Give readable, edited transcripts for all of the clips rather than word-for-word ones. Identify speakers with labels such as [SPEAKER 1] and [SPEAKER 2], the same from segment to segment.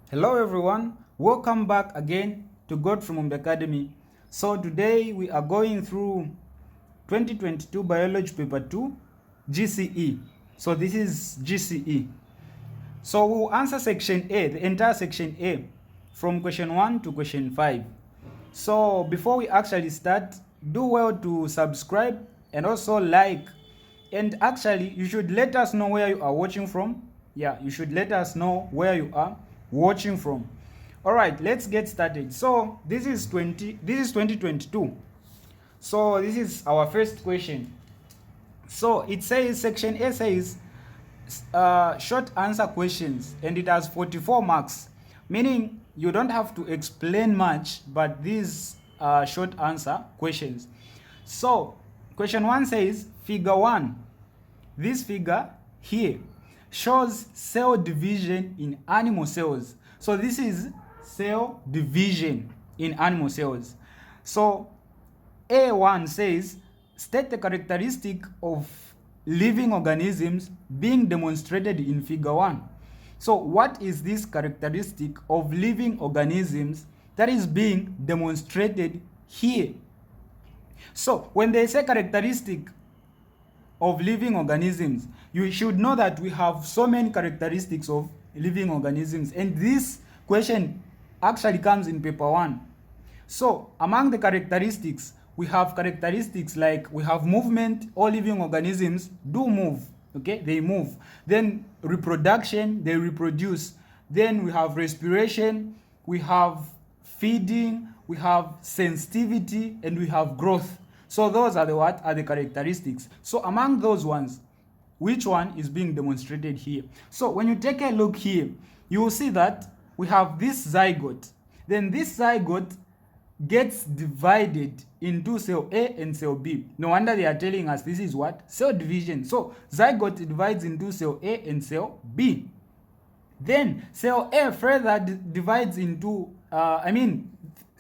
[SPEAKER 1] Hello everyone, welcome back again to Godfrey Mumbi Academy. So today we are going through 2022 Biology Paper 2 GCE. So this is GCE. So we'll answer section A, the entire section A, from question 1 to question 5. So before we actually start, do well to subscribe and also like. And actually, you should let us know where you are watching from. Yeah, you should let us know where you are watching from. All right, let's get started. So this is 2022. So this is our first question. So it says section A says short answer questions, and it has 44 marks, meaning you don't have to explain much, but these are short answer questions. So question 1 says figure 1. This figure here shows cell division in animal cells. So this is cell division in animal cells. So A1 says state the characteristic of living organisms being demonstrated in figure 1. So what is this characteristic of living organisms that is being demonstrated here? So when they say characteristic of living organisms, you should know that we have so many characteristics of living organisms, and this question actually comes in paper 1. So among the characteristics, we have characteristics like we have movement. All living organisms do move, okay, they move. Then reproduction, they reproduce. Then we have respiration, we have feeding, we have sensitivity, and we have growth. So those are the characteristics. So among those ones, which one is being demonstrated here? So when you take a look here, you will see that we have this zygote. Then this zygote gets divided into cell A and cell B. No wonder they are telling us this is what? Cell division. So zygote divides into cell A and cell B. Then cell A further divides into,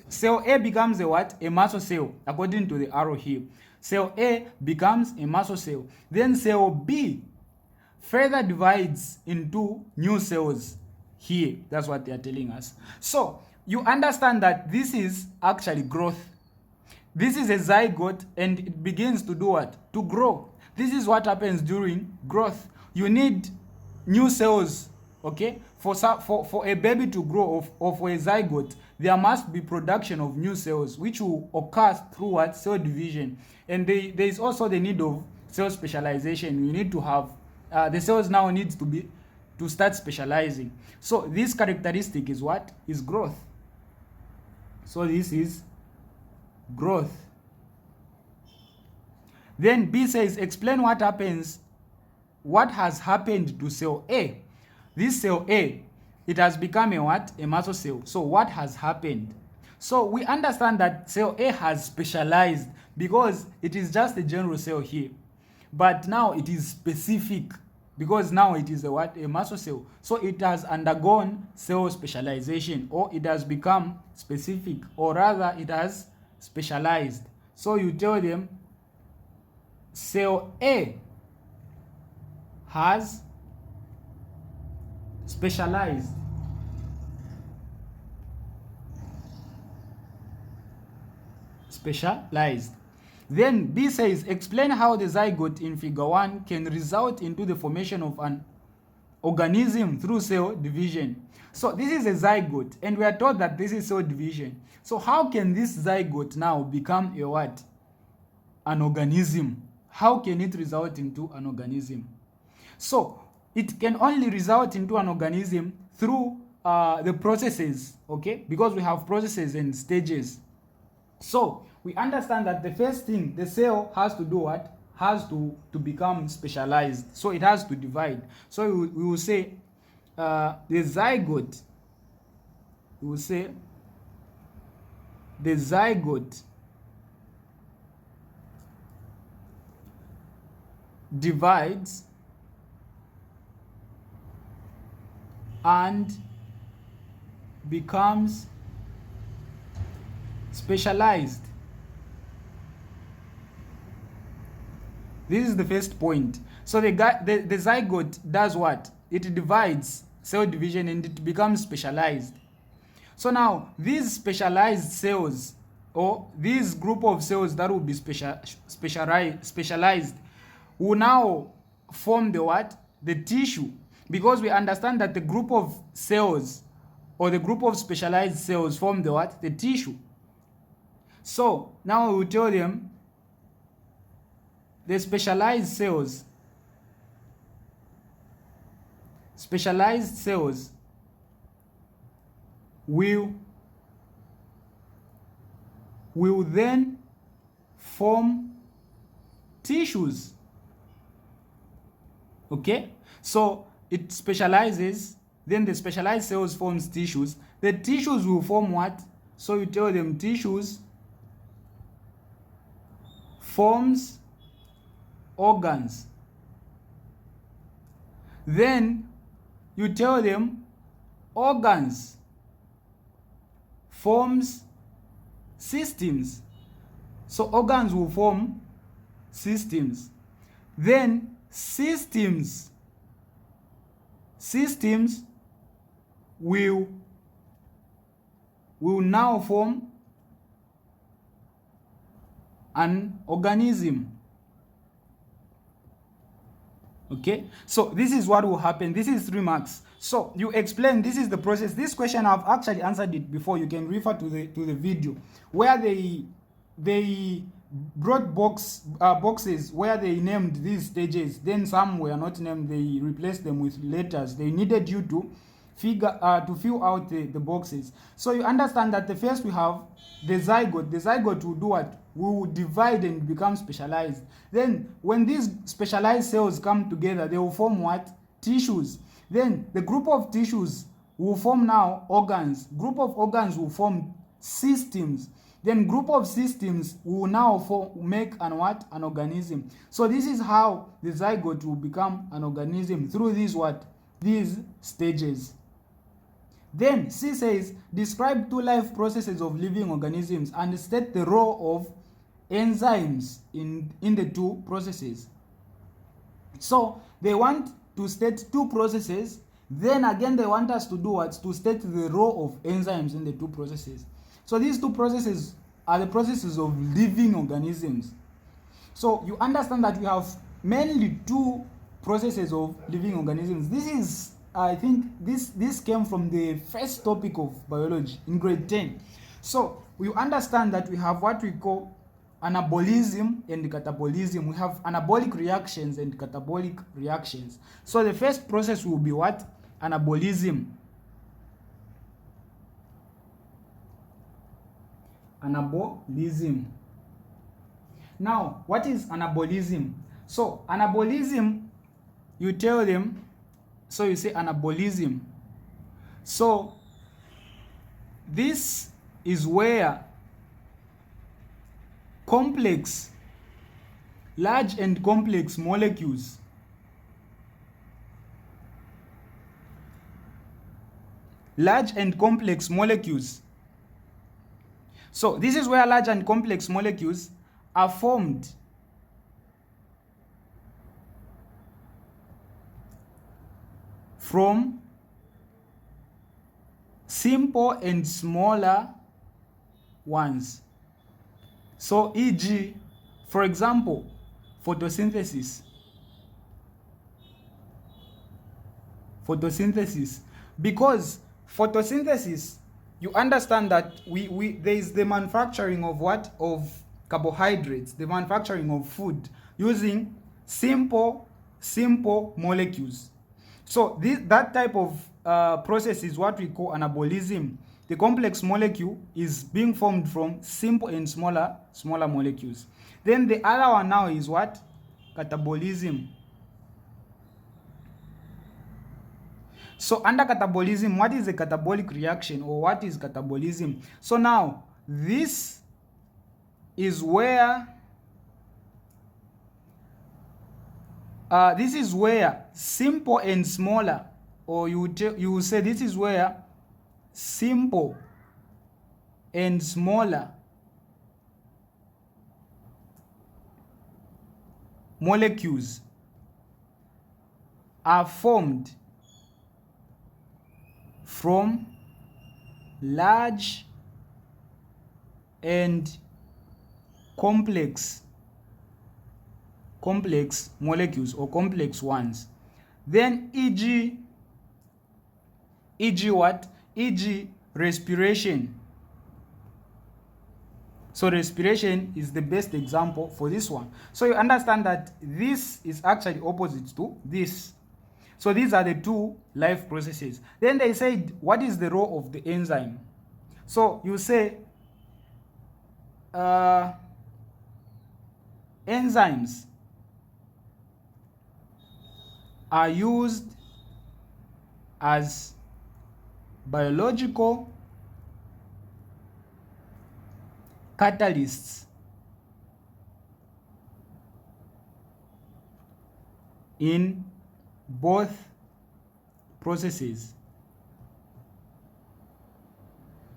[SPEAKER 1] cell A becomes a what? A muscle cell, according to the arrow here. Cell A becomes a muscle cell. Then cell B further divides into new cells here. That's what they are telling us. So you understand that this is actually growth. This is a zygote, and it begins to do what? To grow. This is what happens during growth. You need new cells, okay? For a baby to grow, or for a zygote, there must be production of new cells, which will occur through what? Cell division. And there is also the need of cell specialization. You need to have the cells now needs to start specializing. So this characteristic is what? Is growth. So this is growth. Then B says explain what has happened to cell A. This cell A, it has become a what? A muscle cell. So what has happened? So we understand that cell A has specialized because it is just a general cell here. But now it is specific because now it is a what? A muscle cell. So it has undergone cell specialization, or it has become specific, or rather it has specialized. So you tell them cell A has specialized. Specialized. Then B says explain how the zygote in figure 1 can result into the formation of an organism through cell division. So this is a zygote, and we are told that this is cell division. So how can this zygote now become a what? An organism. How can it result into an organism? So it can only result into an organism through the processes, okay? Because we have processes and stages. So we understand that the first thing, the cell has to do what? Has to become specialized. So it has to divide. So we will say the zygote, we will say the zygote divides and becomes specialized. This is the first point. So the zygote does what? It divides cell division and it becomes specialized. So now these specialized cells, or this group of cells that will be specialized will now form the what? The tissue. Because we understand that the group of cells or the group of specialized cells form the what? The tissue. So now we will tell them the specialized cells will then form tissues. Okay, so it specializes, then the specialized cells forms tissues. The tissues will form what? So you tell them tissues forms organs. Then you tell them organs forms systems. So organs will form systems. Then systems will now form an organism. Okay, so this is what will happen. This is 3 marks. So you explain, this is the process. This question I've actually answered it before. You can refer to the video where they brought boxes where they named these stages. Then some were not named. They replaced them with letters. They needed you to fill out the boxes. So you understand that the first we have the zygote. The zygote will do what? Will divide and become specialized. Then when these specialized cells come together, they will form what? Tissues. Then the group of tissues will form now organs. Group of organs will form systems. Then group of systems will now make an what? An organism. So this is how the zygote will become an organism, through these what? These stages. Then C says, describe 2 life processes of living organisms and state the role of enzymes in the 2 processes. So they want to state 2 processes. Then again they want us to do what? To state the role of enzymes in the 2 processes. So these 2 processes are the processes of living organisms. So you understand that we have mainly 2 processes of living organisms. This is, I think this came from the first topic of biology in grade 10. So you understand that we have what we call anabolism and catabolism. We have anabolic reactions and catabolic reactions. So the first process will be what? Anabolism. Anabolism. Now, what is anabolism? So anabolism, you tell them, so you say anabolism. So this is where large and complex molecules So this is where large and complex molecules are formed from simple and smaller ones. So e.g., for example, photosynthesis. Because photosynthesis, you understand that there is the manufacturing of what? Of carbohydrates, the manufacturing of food using simple molecules. So that type of process is what we call anabolism. The complex molecule is being formed from simple and smaller molecules. Then the other one now is what? Catabolism. So under catabolism, what is a catabolic reaction, or what is catabolism? So now this is where simple and smaller, or you will say this is where simple and smaller molecules are formed from large and complex molecules or complex ones. Then e.g. what? E.g. respiration. So respiration is the best example for this one. So you understand that this is actually opposite to this. So these are the two life processes. Then they said, what is the role of the enzyme? So you say enzymes are used as biological catalysts in both processes.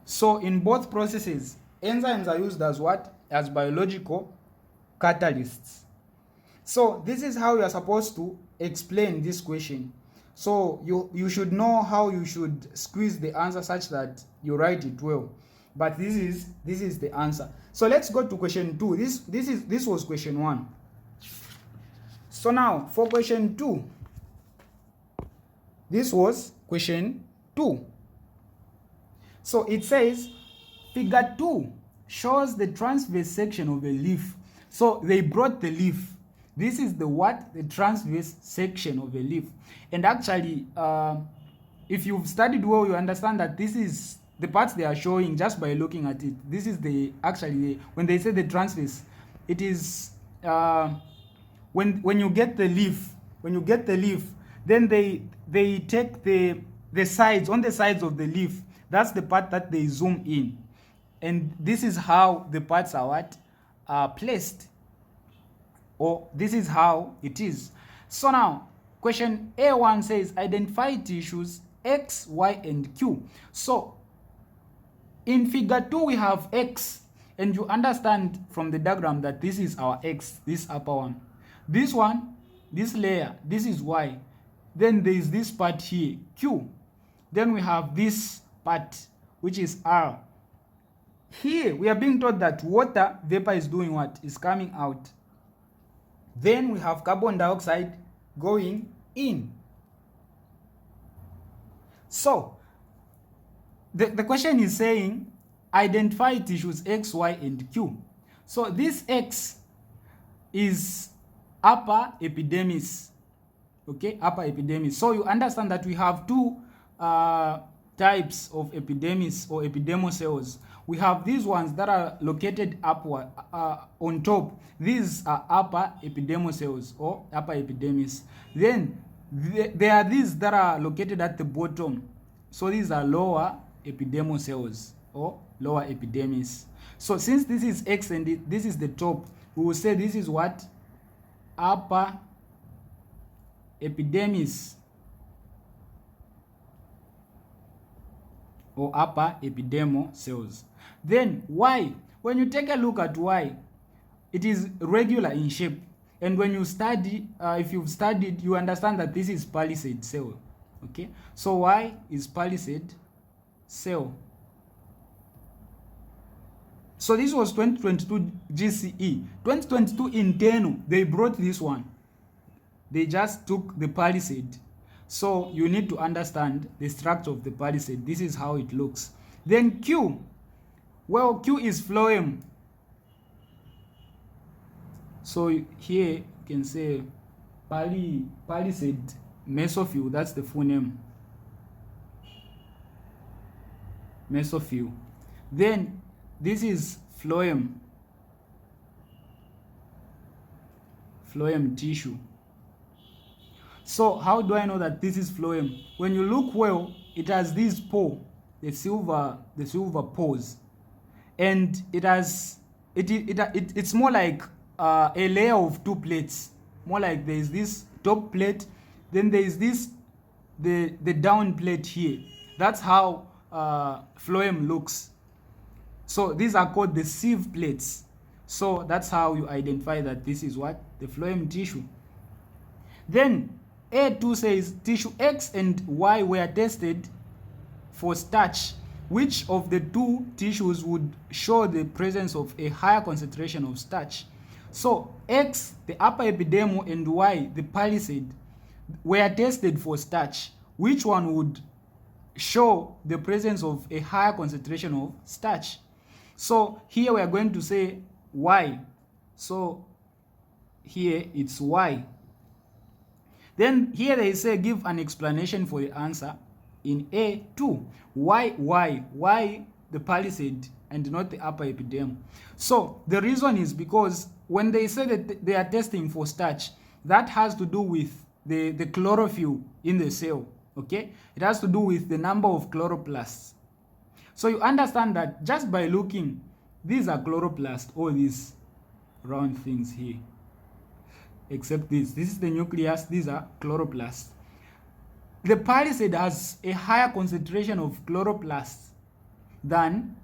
[SPEAKER 1] So in both processes, enzymes are used as what? As biological catalysts. So this is how you are supposed to explain this question. So you should know how you should squeeze the answer such that you write it well. But this is the answer. So let's go to question 2. This was question 1. So now for question 2, this was question 2. So it says figure 2 shows the transverse section of a leaf. So they brought the leaf. This is the what? The transverse section of a leaf. And actually, if you've studied well, you understand that this is the parts they are showing just by looking at it. This is the when they say the transverse, it is when you get the leaf. When you get the leaf, then they take the sides, on the sides of the leaf. That's the part that they zoom in, and this is how the parts are what are placed, or this is how it is. So now question A1 says identify tissues X, Y, and Q. So in figure 2 we have X, and you understand from the diagram that this is our X, this upper one. This one, this layer, this is Y. Then there is this part here, Q. Then we have this part, which is R. Here we are being told that water vapor is doing what? Is coming out. Then we have carbon dioxide going in. So the question is saying identify tissues X, Y, and Q. So this X is upper epidermis. Okay, upper epidermis. So you understand that we have two types of epidermis or epidermal cells. We have these ones that are located upward on top. These are upper epidermal cells or upper epidermis. Then there are these that are located at the bottom. So these are lower epidermal cells or lower epidermis. So since this is X and this is the top, we will say this is what? Upper epidermis or upper epidermal cells. Then Y, when you take a look at Y, it is regular in shape, and when you study, if you've studied, you understand that this is palisade cell. Okay, so Y is palisade cell. So this was 2022 GCE. 2022 internal, they brought this one. They just took the palisade. So you need to understand the structure of the palisade. This is how it looks. Then Q. Well, Q is phloem. So here you can say palisade mesophyll. That's the full name. Mesophyll. Then this is phloem. Phloem tissue. So how do I know that this is phloem? When you look well, it has this pore, the silver pores, and it has it's more like a layer of two plates. More like there is this top plate, then there is this the down plate here. That's how phloem looks. So these are called the sieve plates. So that's how you identify that this is what? The phloem tissue. Then A2 says tissue X and Y were tested for starch, which of the two tissues would show the presence of a higher concentration of starch? So X, the upper epidermal, and Y, the palisade, were tested for starch. Which one would show the presence of a higher concentration of starch? So here we are going to say Y. So here it's Y. Then here they say give an explanation for the answer in A2. Why the palisade and not the upper epidermal? So the reason is because when they say that they are testing for starch, that has to do with the chlorophyll in the cell. Okay, it has to do with the number of chloroplasts. So you understand that just by looking, these are chloroplasts, all these round things here, except this is the nucleus, these are chloroplasts. The palisade has a higher concentration of chloroplasts than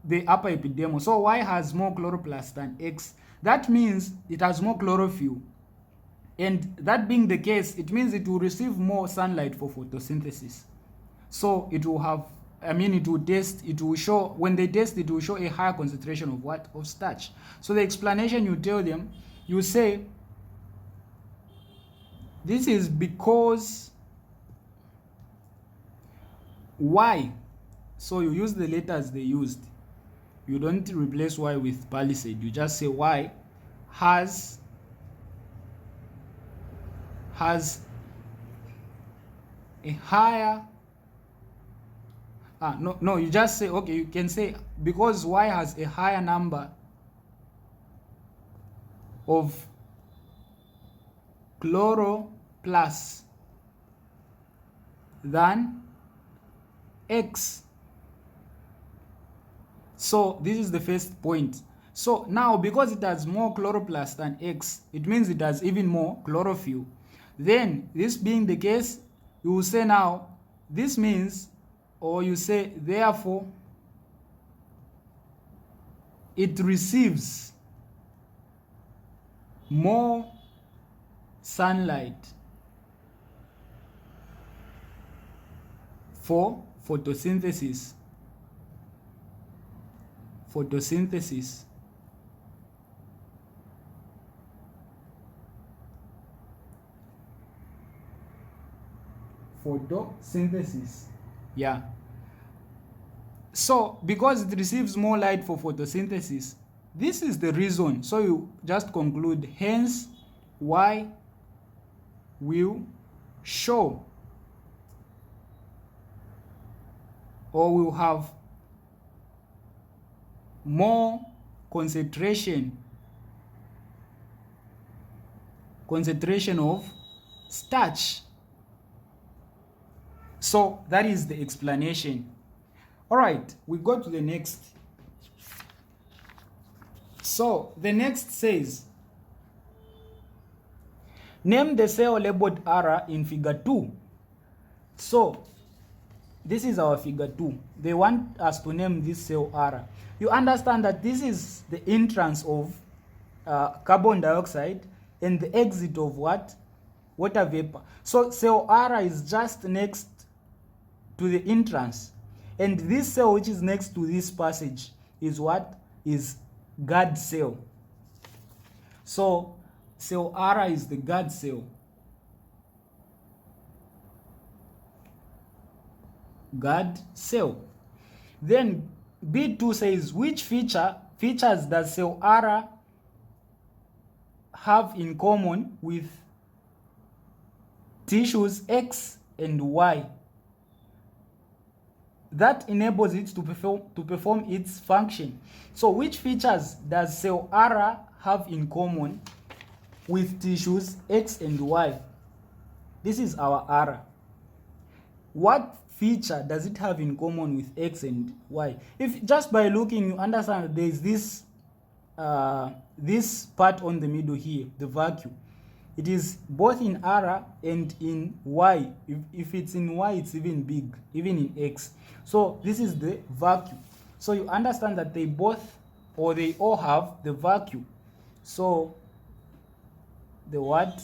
[SPEAKER 1] the upper epidermal. So Y has more chloroplasts than X. That means it has more chlorophyll. And that being the case, it means it will receive more sunlight for photosynthesis. So it will have, it will show, when they test, it will show a higher concentration of what? Of starch. So the explanation you tell them, you say, this is because Y. So you use the letters they used. You don't replace Y with palisade. You just say Y has a higher you just say, okay, you can say because Y has a higher number of chloroplasts than X. So this is the first point. So now because it has more chloroplasts than X, it means it has even more chlorophyll. Then this being the case, you will say now this means, or you say therefore it receives more sunlight for photosynthesis. Photosynthesis. Yeah. So because it receives more light for photosynthesis, this is the reason. So you just conclude, hence Y will show, or will have more concentration of starch. So that is the explanation. All right, we go to the next. So the next says, name the cell labeled R in figure 2. So this is our figure 2. They want us to name this cell R. You understand that this is the entrance of carbon dioxide and the exit of what? Water vapor. So cell R is just next to the entrance. And this cell which is next to this passage is what? Is guard cell. So cell R is the guard cell. Guard cell. Then B2 says, which features does cell R have in common with tissues X and Y that enables it to perform its function? So which features does cell R have in common with tissues X and Y? This is our R. What feature does it have in common with X and Y? If just by looking you understand that there is this this part on the middle here, the vacuum. It is both in R and in Y. If it's in Y, it's even big, even in X. So this is the vacuum. So you understand that they both, or they all have the vacuum. So the what?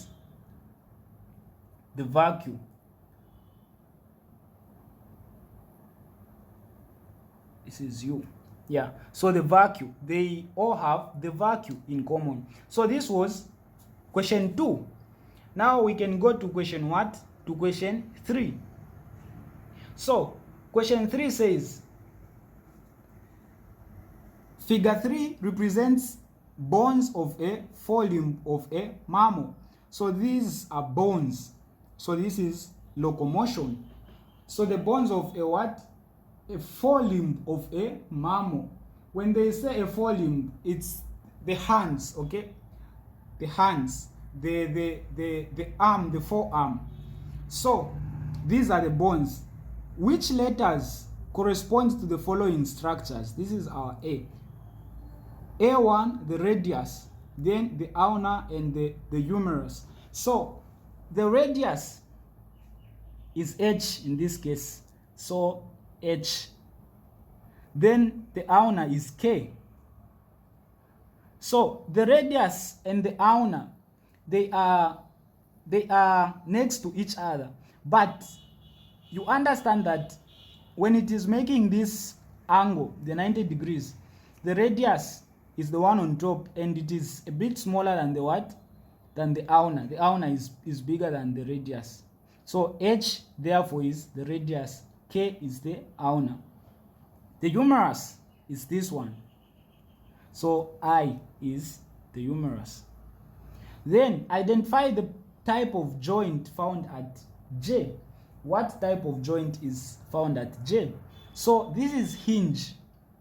[SPEAKER 1] The vacuum. This is U. Yeah, so the vacuum, they all have the vacuum in common. So this was question 2. Now we can go to question what? To question 3. So question 3 says, figure 3 represents bones of a forelimb of a mammal. So these are bones. So this is locomotion. So the bones of a what? A forelimb of a mammal. When they say a forelimb, it's the hands, okay? The hands, the arm, the forearm. So these are the bones. Which letters corresponds to the following structures? This is our A. A1, the radius, then the ulna and the humerus. So the radius is H in this case. So H. Then the ulna is K. So the radius and the ulna, they are next to each other. But you understand that when it is making this angle, the 90 degrees, the radius is the one on top, and it is a bit smaller than the what? Than the ulna. The ulna is bigger than the radius. So H therefore is the radius, K is the ulna. The humerus is this one. So I is the humerus. Then identify the type of joint found at J. What type of joint is found at J? So this is hinge.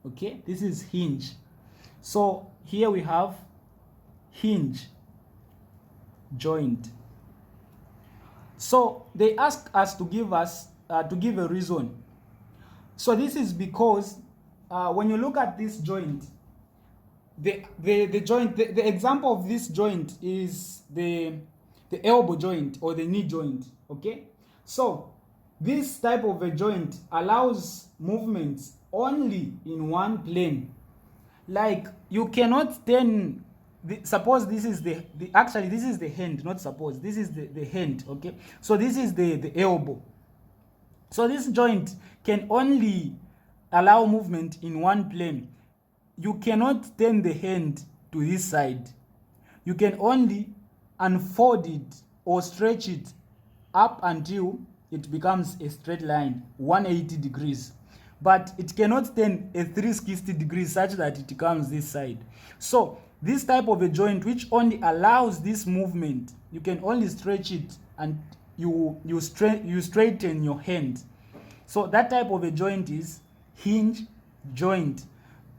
[SPEAKER 1] Okay, this is hinge. So here we have hinge joint. So they ask us to give a reason. So this is because when you look at this joint, the joint, the example of this joint is the elbow joint or the knee joint. Okay, so this type of a joint allows movements only in one plane. Like you cannot turn suppose this is actually this is the hand, not suppose this is the hand. Okay, so this is the elbow. So this joint can only allow movement in one plane. You cannot turn the hand to this side. You can only unfold it or stretch it up until it becomes a straight line, 180 degrees. But it cannot turn a 360 degrees such that it comes this side. So this type of a joint which only allows this movement, you can only stretch it and you straighten your hand. So that type of a joint is hinge joint.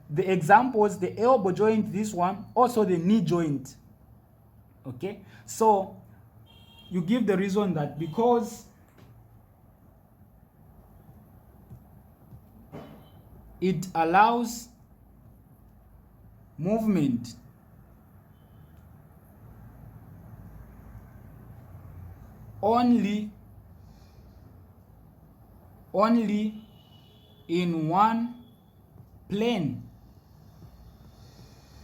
[SPEAKER 1] The examples, the elbow joint, this one, also the knee joint. Okay, so you give the reason that because it allows movement only in one plane.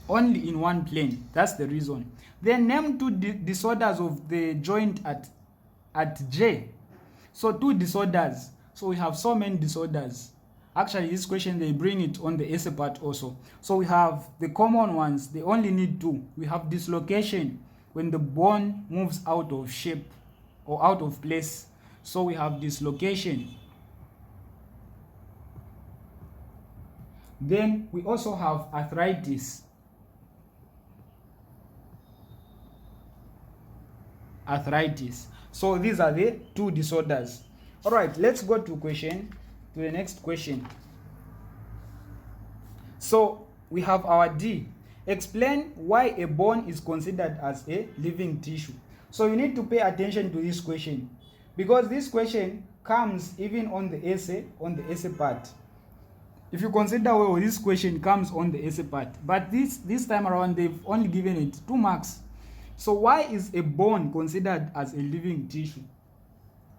[SPEAKER 1] Only in one plane. That's the reason. Then name two disorders of the joint at J. So two disorders. So we have so many disorders. Actually, this question they bring it on the essay part also. So we have the common ones. They only need two. We have dislocation when the bone moves out of shape or out of place. So we have dislocation. Then we also have arthritis. Arthritis. So these are the two disorders. All right, let's go to the next question. So we have our D. Explain why a bone is considered as a living tissue. So you need to pay attention to this question because this question comes even on the essay part. If you consider well, this question comes on the essay part, but this time around they've only given it 2 marks. So why is a bone considered as a living tissue?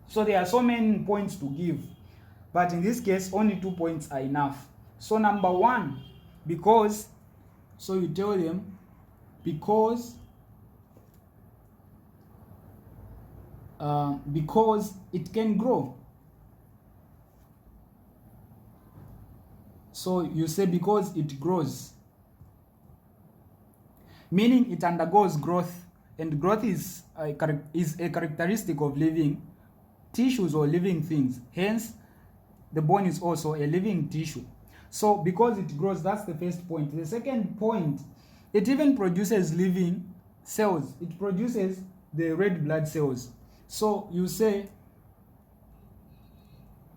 [SPEAKER 1] So there are so many points to give, but in this case only 2 points are enough. So number 1, because, so you tell them because it can grow. So you say because it grows, meaning it undergoes growth, and growth is a characteristic of living tissues or living things. Hence, the bone is also a living tissue. So because it grows, that's the first point. The second point, it even produces living cells. It produces the red blood cells. So you say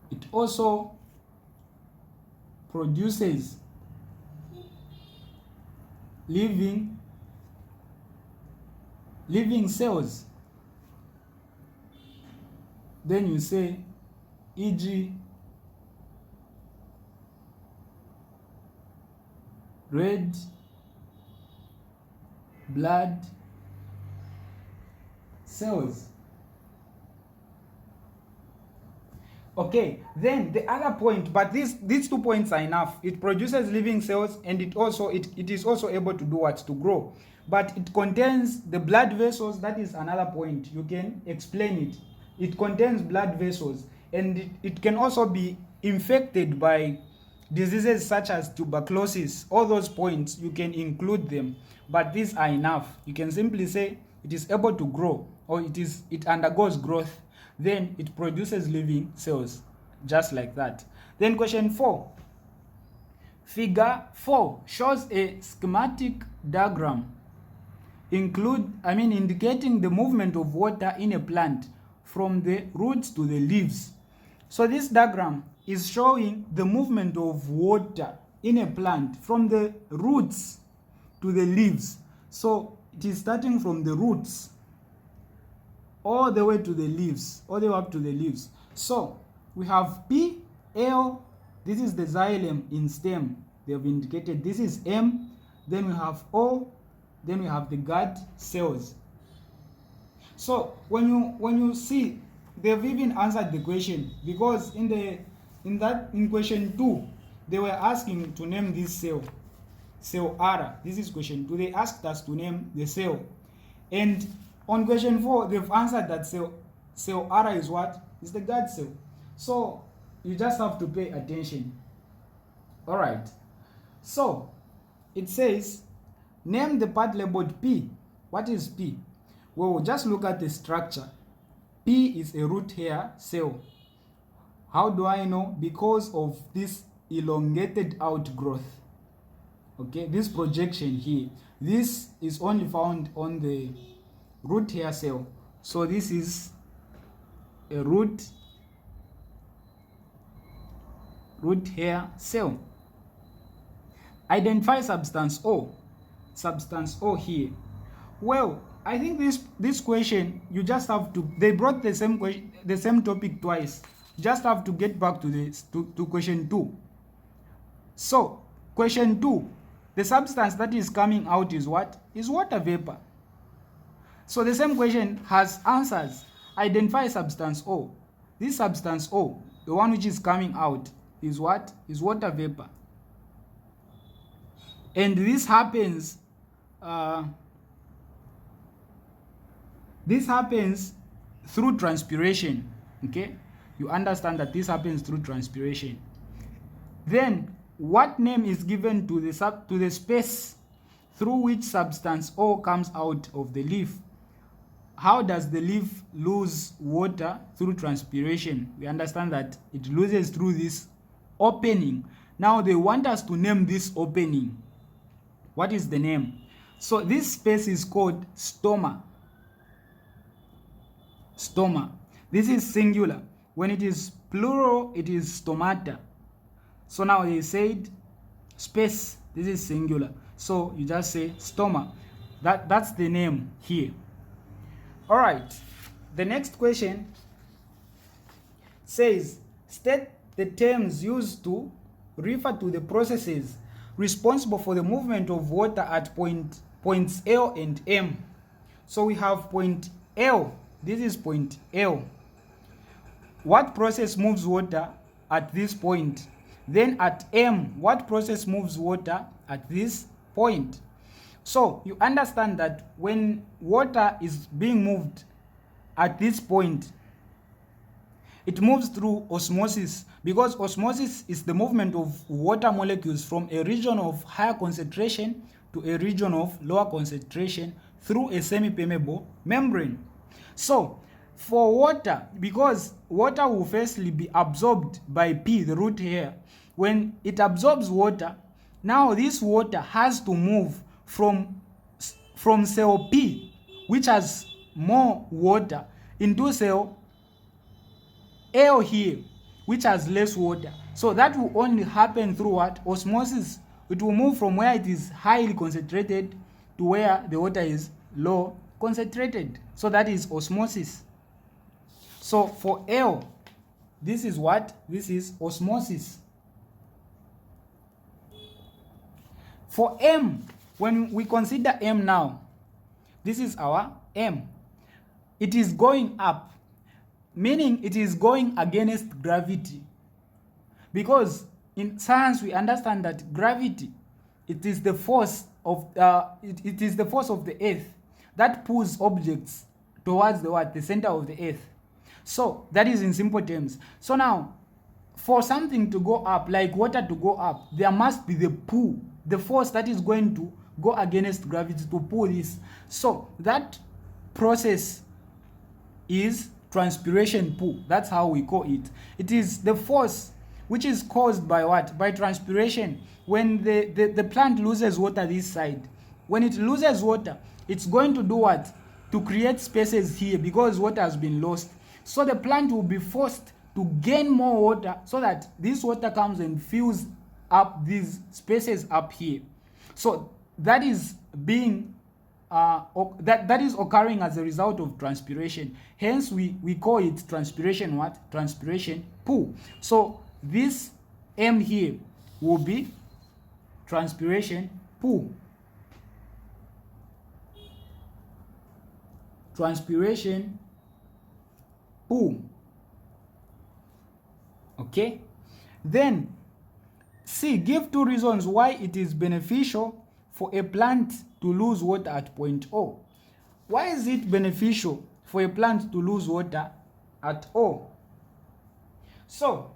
[SPEAKER 1] it also produces living cells. Then you say, e.g., red blood cells. Okay, then the other point, but these 2 points are enough. It produces living cells, and it is also able to do what? To grow. But it contains the blood vessels. That is another point. You can explain it. It contains blood vessels, and it can also be infected by diseases such as tuberculosis. All those points, you can include them, but these are enough. You can simply say it is able to grow, or it undergoes growth, then it produces living cells, just like that. Then question 4. Figure 4 shows a schematic diagram indicating the movement of water in a plant from the roots to the leaves. So this diagram is showing the movement of water in a plant from the roots to the leaves. So it is starting from the roots all the way to the leaves, all the way up to the leaves. So we have P, L, this is the xylem in stem, they have indicated. This is M, then we have O, then we have the gut cells. So when you see, they've even answered the question, because in question 2 they were asking to name this cell R. This is question 2. They asked us to name the cell, and on question 4 they've answered that cell R is what? Is the gut cell. So you just have to pay attention. All right, so it says name the part labeled P. What is P? Well, just look at the structure. P is a root hair cell. How do I know? Because of this elongated outgrowth. Okay, this projection here, this is only found on the root hair cell. So this is a root hair cell. Identify substance O. Substance O here. Well, I think this question, you just have to, they brought the same question, the same topic twice. Just have to get back to this to question 2. So question 2, the substance that is coming out is what? Is water vapor. So the same question has answers. Identify substance O. This substance O, the one which is coming out, is what? Is water vapor. And this happens through transpiration. Okay, you understand that this happens through transpiration. Then what name is given to the space through which substance O comes out of the leaf? How does the leaf lose water through transpiration? We understand that it loses through this opening. Now they want us to name this opening. What is the name? So this space is called stoma. Stoma. This is singular. When it is plural, it is stomata. So now they said space. This is singular. So you just say stoma. That's the name here. All right. The next question says, state the terms used to refer to the processes responsible for the movement of water at points L and M. So we have point L. This is point L. What process moves water at this point? Then at M, what process moves water at this point? So you understand that when water is being moved at this point, It moves through osmosis, because osmosis is the movement of water molecules from a region of higher concentration to a region of lower concentration through a semi-permeable membrane. So for water, because water will firstly be absorbed by P, the root here. When it absorbs water, now this water has to move from cell P, which has more water, into cell L here, which has less water. So that will only happen through what? Osmosis. It will move from where it is highly concentrated to where the water is low concentrated. So that is osmosis. So for L, this is what? This is osmosis. For M, when we consider M now, this is our M. It is going up, meaning it is going against gravity. Because in science we understand that gravity, it is the force of it is the force of the earth that pulls objects towards the what? The center of the earth. So that is in simple terms. So now, for something to go up, like water to go up, there must be the pull, the force that is going to go against gravity to pull this. So that process is transpiration pull. That's how we call it. It is the force which is caused by what? By transpiration. When the plant loses water this side, when it loses water, it's going to do what? To create spaces here, because water has been lost. So the plant will be forced to gain more water, so that this water comes and fills up these spaces up here. So that is being that is occurring as a result of transpiration. Hence we call it transpiration what? Transpiration pull. So this M here will be transpiration pull. Transpiration pull. Okay? Then C, give 2 reasons why it is beneficial for a plant to lose water at point O. Why is it beneficial for a plant to lose water at O? So,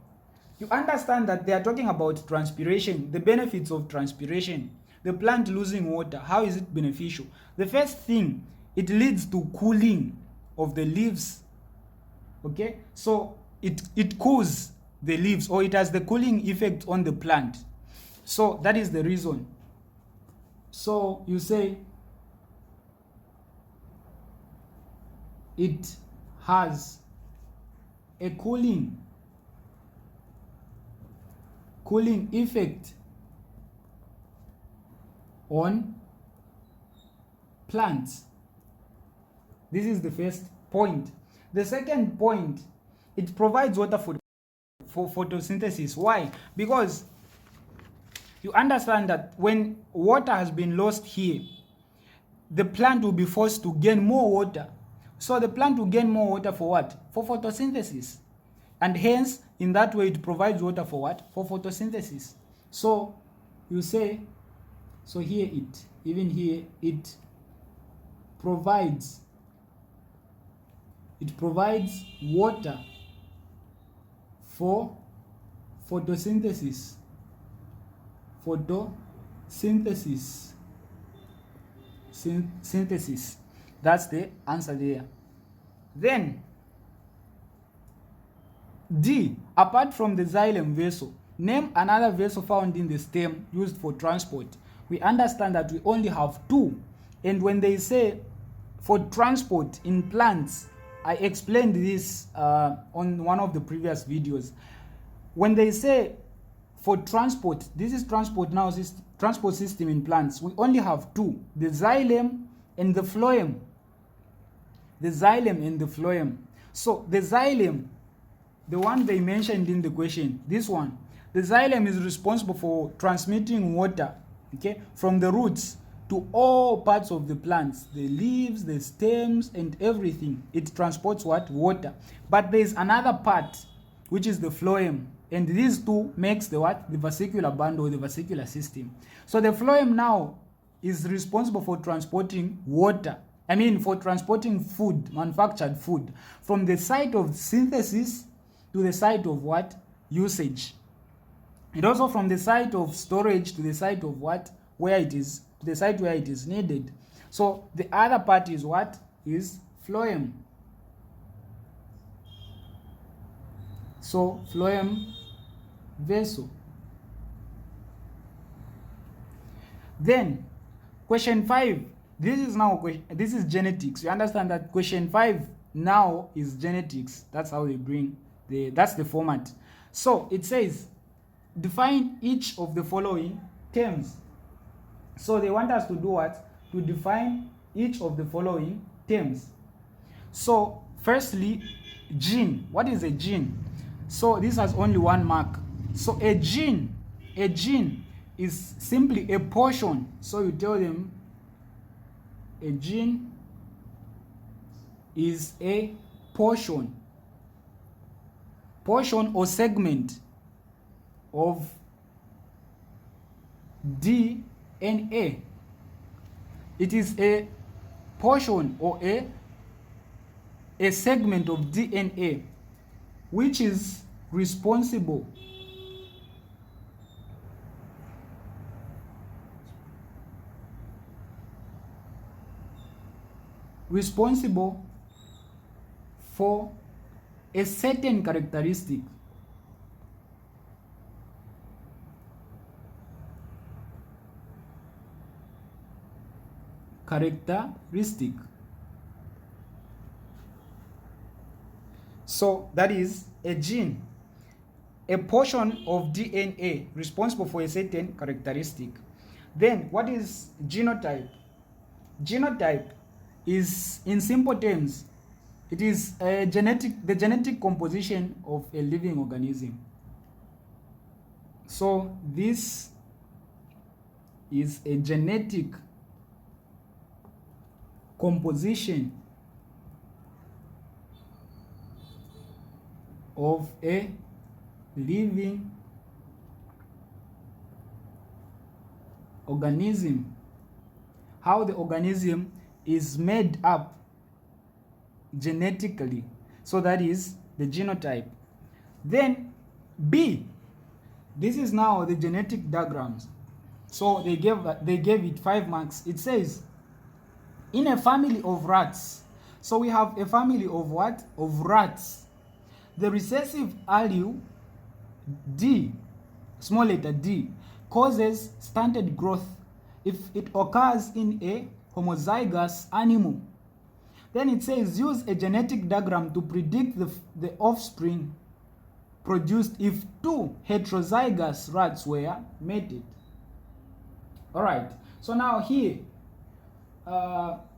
[SPEAKER 1] you understand that they are talking about transpiration, the benefits of transpiration, the plant losing water. How is it beneficial? The first thing, it leads to cooling of the leaves. Okay? So, it cools the leaves, or it has the cooling effect on the plant. So, that is the reason. So, you say it has a cooling effect on plants. This is the first point. The second point, it provides water for photosynthesis. Why? Because you understand that when water has been lost here, the plant will be forced to gain more water. So the plant will gain more water for what? For photosynthesis. And hence, in that way, it provides water for what? For photosynthesis. So you say, so here it, even here, it provides water for photosynthesis. Synthesis. That's the answer there. Then D, apart from the xylem vessel, name another vessel found in the stem used for transport. We understand that we only have 2. And when they say for transport in plants, I explained this on one of the previous videos. When they say for transport, this is transport now, transport system in plants, we only have 2, the xylem and the phloem. The xylem and the phloem. So the xylem, the one they mentioned in the question, this one, the xylem is responsible for transmitting water, okay, from the roots to all parts of the plants, the leaves, the stems, and everything. It transports what? Water. But there is another part, which is the phloem, and these two makes the what? The vesicular bundle, the vesicular system. So the phloem now is responsible for transporting water. For transporting food, manufactured food, from the site of synthesis to the site of what? Usage. And also from the site of storage to the site of what? Where it is, to the site where it is needed. So the other part is what? Is phloem. So phloem vessel. Then question 5, this is genetics. You understand that question 5 now is genetics. That's how they bring that's the format. So it says define each of the following terms. So they want us to do what? To define each of the following terms. So firstly, gene. What is a gene? So this has only one mark. So a gene is simply a portion. So you tell them a gene is a portion or segment of DNA. It is a portion or a segment of DNA which is responsible for a certain characteristic. So that is a gene, a portion of DNA responsible for a certain characteristic. Then what is genotype? Genotype is, in simple terms, it is the genetic composition of a living organism. So this is a genetic composition of a living organism. How the organism is made up genetically. So that is the genotype. Then B, this is now the genetic diagrams. So they gave it 5 marks. It says in a family of rats. So we have a family of what? Of rats. The recessive allele D, small letter D, causes stunted growth if it occurs in a homozygous animal. Then it says use a genetic diagram to predict the offspring produced if 2 heterozygous rats were mated. All right, so now here,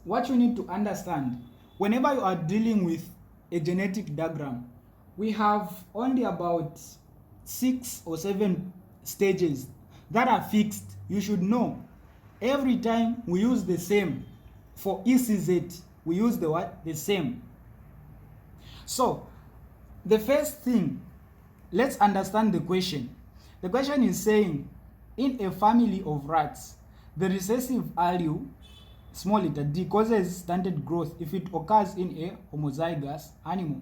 [SPEAKER 1] what you need to understand, whenever you are dealing with a genetic diagram, we have only about 6 or 7 stages that are fixed. You should know every time we use the same. For ECZ, we use the what? The same. So the first thing, let's understand the question. The question is saying in a family of rats, the recessive allele, small letter D, causes stunted growth if it occurs in a homozygous animal.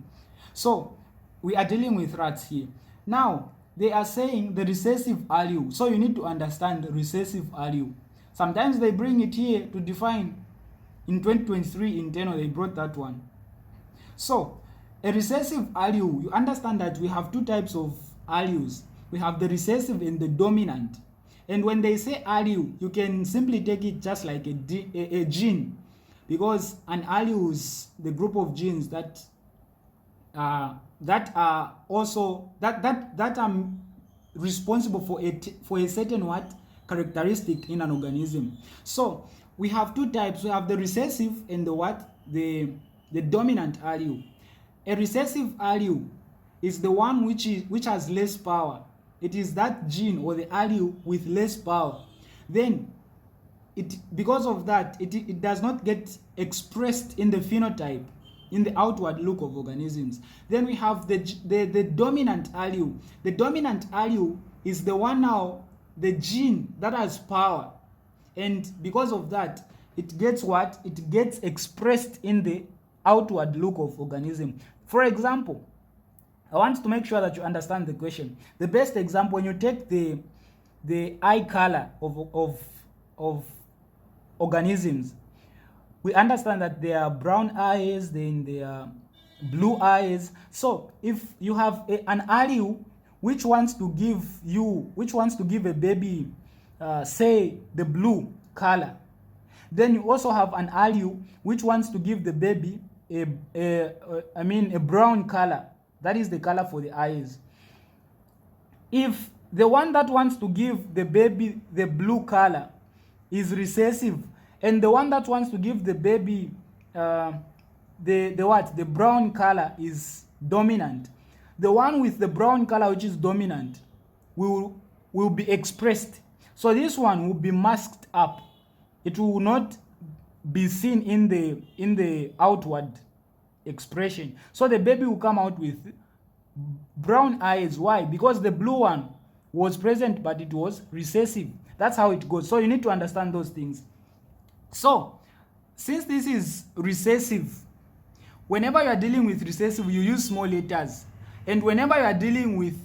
[SPEAKER 1] So we are dealing with rats here. Now they are saying the recessive allele. So you need to understand the recessive allele. Sometimes they bring it here to define. In 2023 internal they brought that one. So a recessive allele, you understand that we have 2 types of alleles. We have the recessive and the dominant. And when they say allele, you can simply take it just like a gene, because an allele is the group of genes that are responsible for a certain what? Characteristic in an organism. So we have 2 types. We have the recessive and the what? The dominant allele. A recessive allele is the one which has less power. It is that gene or the allele with less power. Then because of that, it does not get expressed in the phenotype, in the outward look of organisms. Then we have the dominant allele. The dominant allele is the one now, the gene that has power, and because of that, it gets what? It gets expressed in the outward look of organism. For example, I want to make sure that you understand the question. The best example, when you take the eye color of organisms, we understand that there are brown eyes, then there are blue eyes. So if you have an allele which wants to give a baby, say the blue color, then you also have an allele which wants to give the baby a brown color. That is the color for the eyes. If the one that wants to give the baby the blue color is recessive, and the one that wants to give the baby the brown color is dominant, the one with the brown color, which is dominant, will be expressed. So this one will be masked up. It will not be seen in the outward expression. So the baby will come out with brown eyes. Why? Because the blue one was present, but it was recessive. That's how it goes. So you need to understand those things. So since this is recessive, whenever you are dealing with recessive, you use small letters, and whenever you are dealing with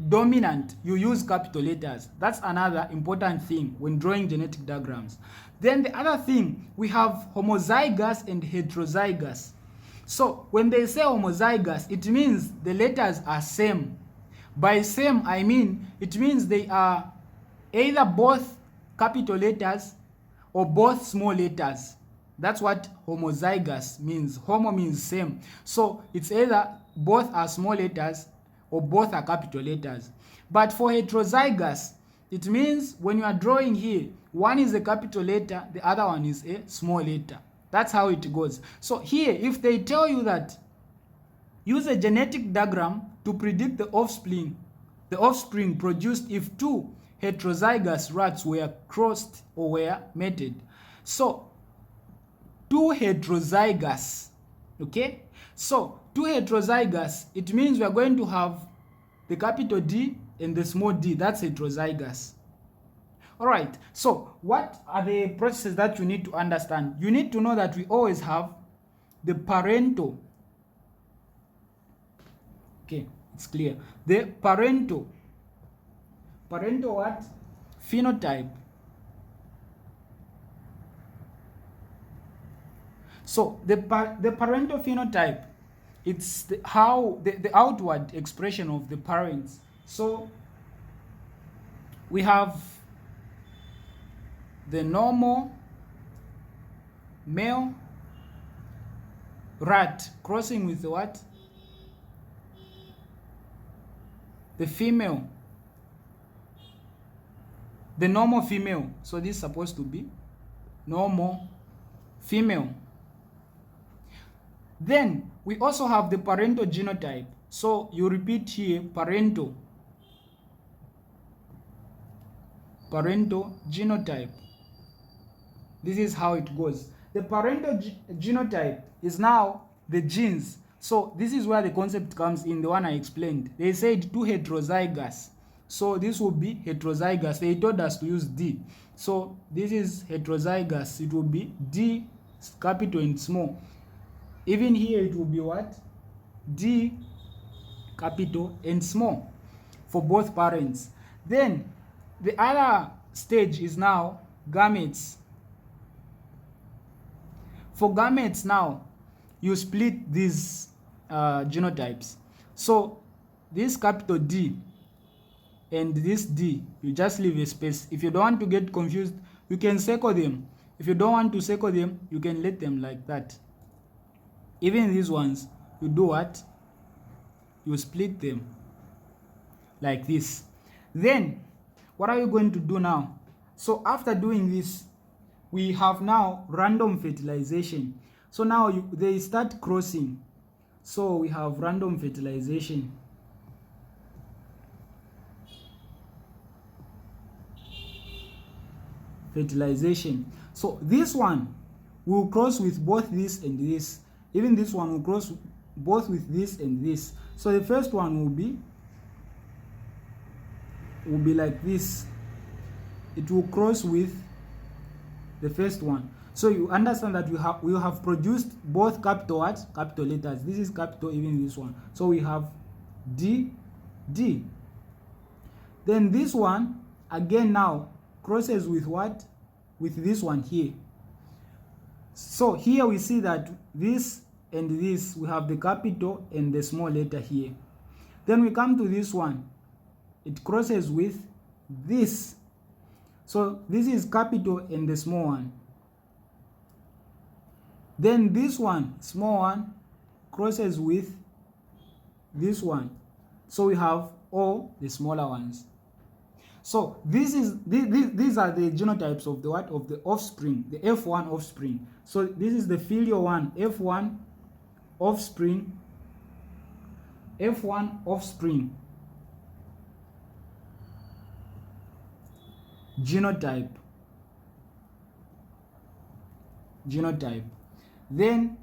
[SPEAKER 1] dominant, you use capital letters. That's another important thing when drawing genetic diagrams. Then the other thing, we have homozygous and heterozygous. So when they say homozygous, it means the letters are same. By same, I mean it means they are either both capital letters or both small letters. That's what homozygous means. Homo means same. So it's either both are small letters or both are capital letters. But for heterozygous, it means when you are drawing here, one is a capital letter, the other one is a small letter. That's how it goes. So here, if they tell you that use a genetic diagram to predict the offspring produced if two heterozygous rats were crossed or were mated. So two heterozygous, okay? So two heterozygous, it means we are going to have the capital D and the small d. That's heterozygous. All right, so what are the processes that you need to understand? You need to know that we always have the parental. Okay, it's clear. The parental what? Phenotype. So the parental phenotype, it's the outward expression of the parents. So we have the normal male rat crossing with the what? The female. The normal female. So this is supposed to be normal female. Then we also have the parental genotype. So you repeat here, parental genotype. This is how it goes. The parental genotype is now the genes. So this is where the concept comes in, the one I explained. They said two heterozygous. So this will be heterozygous. They told us to use D. So this is heterozygous. It will be D capital and small. Even here it will be what? D capital and small for both parents. Then the other stage is now gametes. For gametes now, you split these genotypes. So this capital D and this D, you just leave a space. If you don't want to get confused, you can circle them. If you don't want to circle them, you can let them like that. Even these ones, you do what? You split them like this. Then what are you going to do now? So after doing this, we have now random fertilization. So now they start crossing. So we have random fertilization. So this one will cross with both this and this. Even this one will cross both with this and this. So the first one will be like this. It will cross with the first one. So you understand that we have produced both capital what? Capital letters. This is capital, even this one. So we have D, D. Then this one, again now, crosses with what? With this one here. So here we see that this and this, we have the capital and the small letter here. Then we come to this one. It crosses with this. So this is capital and the small one. Then this one, small one, crosses with this one. So we have all the smaller ones. So these are the genotypes of the what? Of the offspring, the F1 offspring. So this is the filial one, F1 offspring, F1 offspring genotype. Then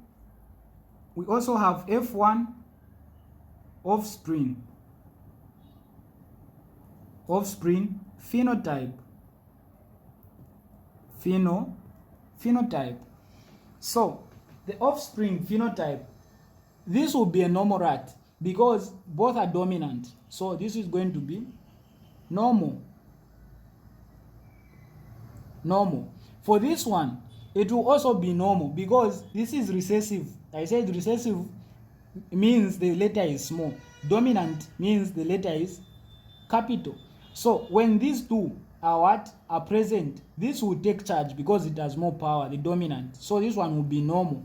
[SPEAKER 1] we also have F1 offspring phenotype. Phenotype. So the offspring phenotype, this will be a normal rat because both are dominant. So this is going to be normal. For this one, it will also be normal because this is recessive. I said recessive means the letter is small. Dominant means the letter is capital. So when these two are present, this will take charge because it has more power, the dominant. So this one will be normal.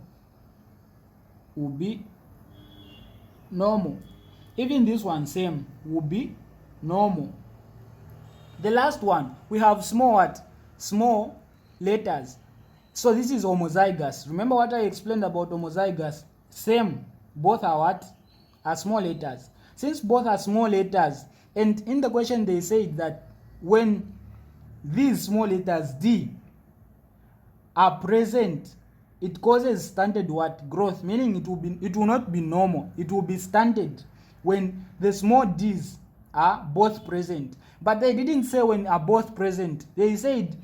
[SPEAKER 1] Even this one same will be normal. The last one, we have small letters. So this is homozygous. Remember what I explained about homozygous? Same, both are are small letters. Since both are small letters, and in the question they said that when these small letters D are present, it causes stunted growth, meaning it will not be normal, it will be stunted when the small D's are both present. But they didn't say when are both present. They said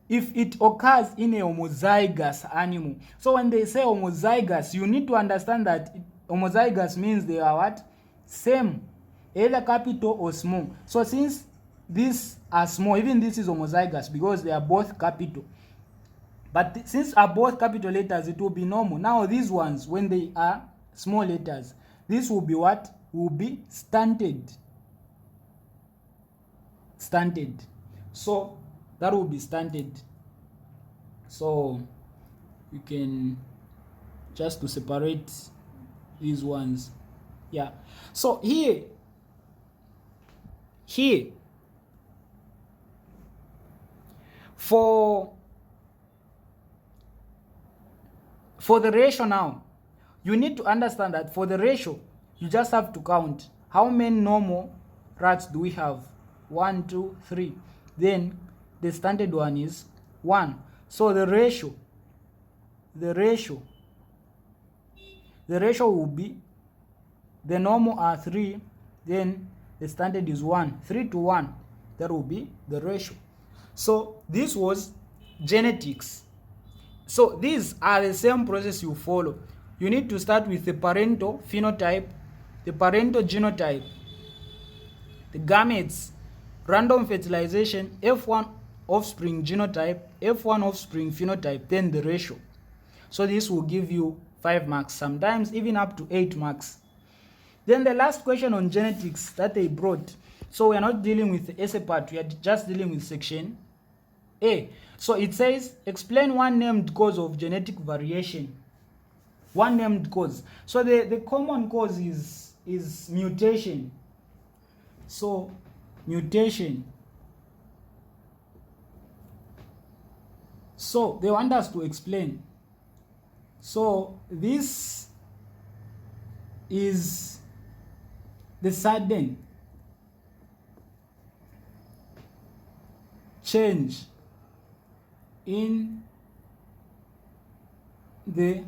[SPEAKER 1] if it occurs in a homozygous animal. So when they say homozygous, you need to understand that homozygous means they are same, either capital or small. So since these are small, even this is homozygous because they are both capital. But since are both capital letters, it will be normal. Now these ones, when they are small letters, this will be will be stunted. So that will be stunted. So you can just to separate these ones. Yeah. So here for the ratio now, you need to understand that for the ratio, you just have to count how many normal rats do we have. 1, 2, 3. Then the standard one is 1. So the ratio will be, the normal are 3, then the standard is 1. 3 to 1, that will be the ratio. So this was genetics. So these are the same process you follow. You need to start with the parental phenotype, the parental genotype, the gametes, random fertilization, F1 offspring genotype, F1 offspring phenotype, then the ratio. So this will give you 5 marks, sometimes even up to 8 marks. Then the last question on genetics that they brought. So we are not dealing with the essay part, we are just dealing with section A. So it says, explain one named cause of genetic variation. One named cause. So the common cause is mutation. So mutation. So they want us to explain. So this is the sudden change in the,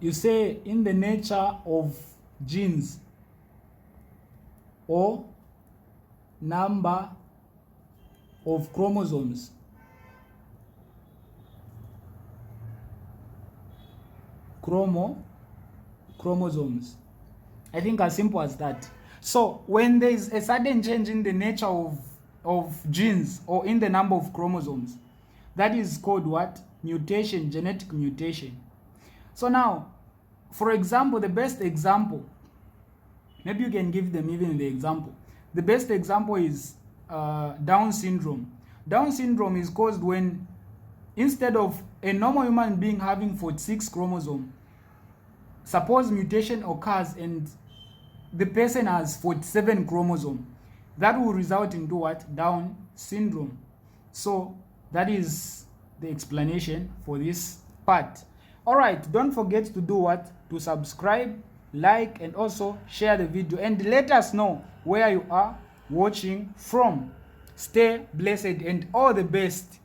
[SPEAKER 1] you say, in the nature of genes or number of chromosomes. chromosomes. I think as simple as that. So when there is a sudden change in the nature of genes or in the number of chromosomes, that is called what? Mutation, genetic mutation. So now, for example, the best example, maybe you can give them even the example. The best example is Down syndrome. Down syndrome is caused when instead of a normal human being having 46 chromosomes, suppose mutation occurs and the person has 47 chromosomes. That will result into what? Down syndrome. So that is the explanation for this part. Alright, don't forget to do what? To subscribe, like, and also share the video, and let us know where you are watching from. Stay blessed and all the best.